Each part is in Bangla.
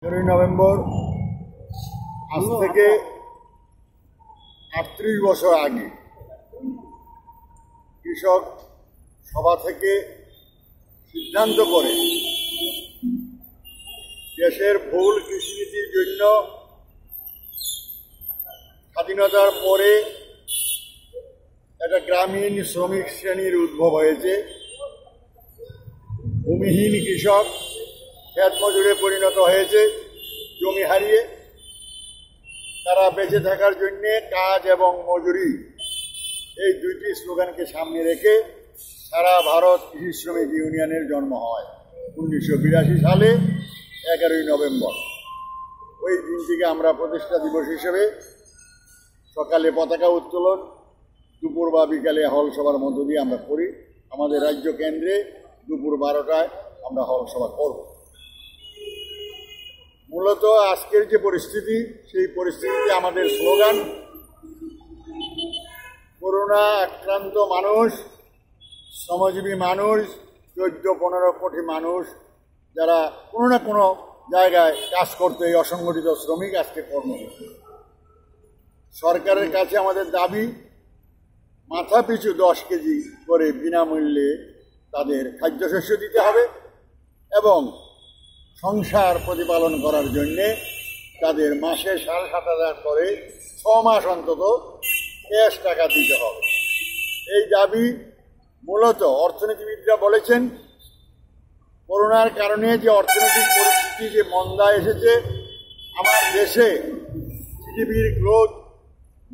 নভেম্বর আজ থেকে 38 বছর আগে কৃষক সভা থেকে সিদ্ধান্ত করে দেশের ভুল কৃষিনীতির জন্য স্বাধীনতার পরে একটা গ্রামীণ শ্রমিক শ্রেণীর উদ্ভব হয়েছে। ভূমিহীন কৃষক ক্ষেত মজুরে পরিণত হয়েছে, জমি হারিয়ে। তারা বেঁচে থাকার জন্যে কাজ এবং মজুরি, এই দুইটি স্লোগানকে সামনে রেখে সারা ভারত কৃষি শ্রমিক ইউনিয়নের জন্ম হয় 1982 সালে 11ই নভেম্বর। ওই দিনটিকে আমরা প্রতিষ্ঠা দিবস হিসেবে সকালে পতাকা উত্তোলন, দুপুর বা বিকালে হল সভার মধ্য দিয়ে আমরা করি। আমাদের রাজ্য কেন্দ্রে দুপুর 12টায় আমরা হল সভা করব। মূলত আজকের যে পরিস্থিতি, সেই পরিস্থিতিতে আমাদের স্লোগান করোনা আক্রান্ত মানুষ, শ্রমজীবী মানুষ, 14-15 কোটি মানুষ যারা কোনো না কোনো জায়গায় কাজ করতে, এই অসংগঠিত শ্রমিক আজকে কর্মরত। সরকারের কাছে আমাদের দাবি, মাথা পিছু 10 কেজি করে বিনামূল্যে তাদের খাদ্যশস্য দিতে হবে এবং সংসার প্রতিপালন করার জন্যে তাদের মাসে 7,500 করে 6 মাস অন্তত ক্যাশ টাকা দিতে হবে। এই দাবি মূলত অর্থনীতিবিদরা বলেছেন, করোনার কারণে যে অর্থনৈতিক পরিস্থিতি যে মন্দা এসেছে, আমার দেশে জিডিপির গ্রোথ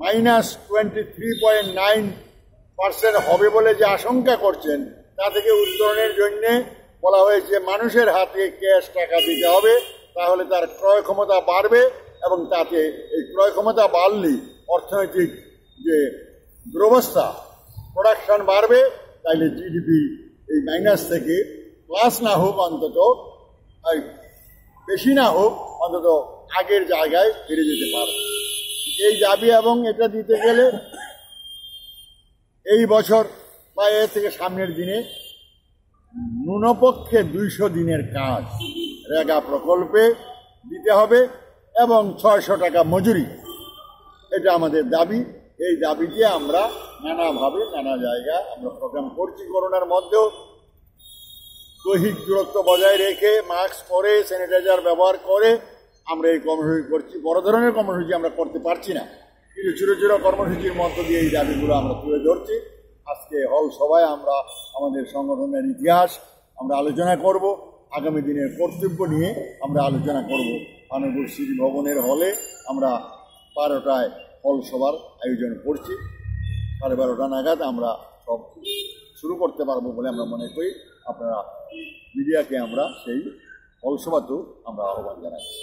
-23.9% হবে বলে যে আশঙ্কা করছেন, তা থেকে উত্তরণের জন্যে বলা হয়েছে মানুষের হাতে ক্যাশ টাকা দিতে হবে, তাহলে তার ক্রয় ক্ষমতা বাড়বে এবং তাতে এই ক্রয় ক্ষমতা বাড়লেই অর্থনৈতিক যে দুরবস্থা, প্রোডাকশন বাড়বে, তাইলে জিডিপি এই মাইনাস থেকে প্লাস না হোক, অন্তত বেশি না হোক, অন্তত আগের জায়গায় ফিরে যেতে পারবে। এই দাবি এবং এটা দিতে গেলে এই বছর বা এর থেকে সামনের দিনে ন্যূনপক্ষে 200 দিনের কাজ রেগা প্রকল্পে দিতে হবে এবং 600 টাকা মজুরি, এটা আমাদের দাবি। এই দাবিতে আমরা নানাভাবে নানা জায়গায় আমরা প্রোগ্রাম করছি। করোনার মধ্যেও দৈহিক দূরত্ব বজায় রেখে, মাস্ক পরে, স্যানিটাইজার ব্যবহার করে আমরা এই কর্মসূচি করছি। বড় ধরনের কর্মসূচি আমরা করতে পারছি না, কিন্তু ছোটো ছোটো কর্মসূচির মধ্য দিয়ে এই দাবিগুলো আমরা তুলে ধরছি। আজকে হল সভায় আমরা আমাদের সংগঠনের ইতিহাস আমরা আলোচনা করব, আগামী দিনের কর্তব্য নিয়ে আমরা আলোচনা করব। মানবপুর স্মৃতি ভবনের হলে আমরা 12টায় হল সভার আয়োজন করছি। 12:30 নাগাদ আমরা সব শুরু করতে পারবো বলে আমরা মনে করি। আপনারা মিডিয়াকে আমরা সেই হল সভাতেও আমরা আহ্বান জানাচ্ছি।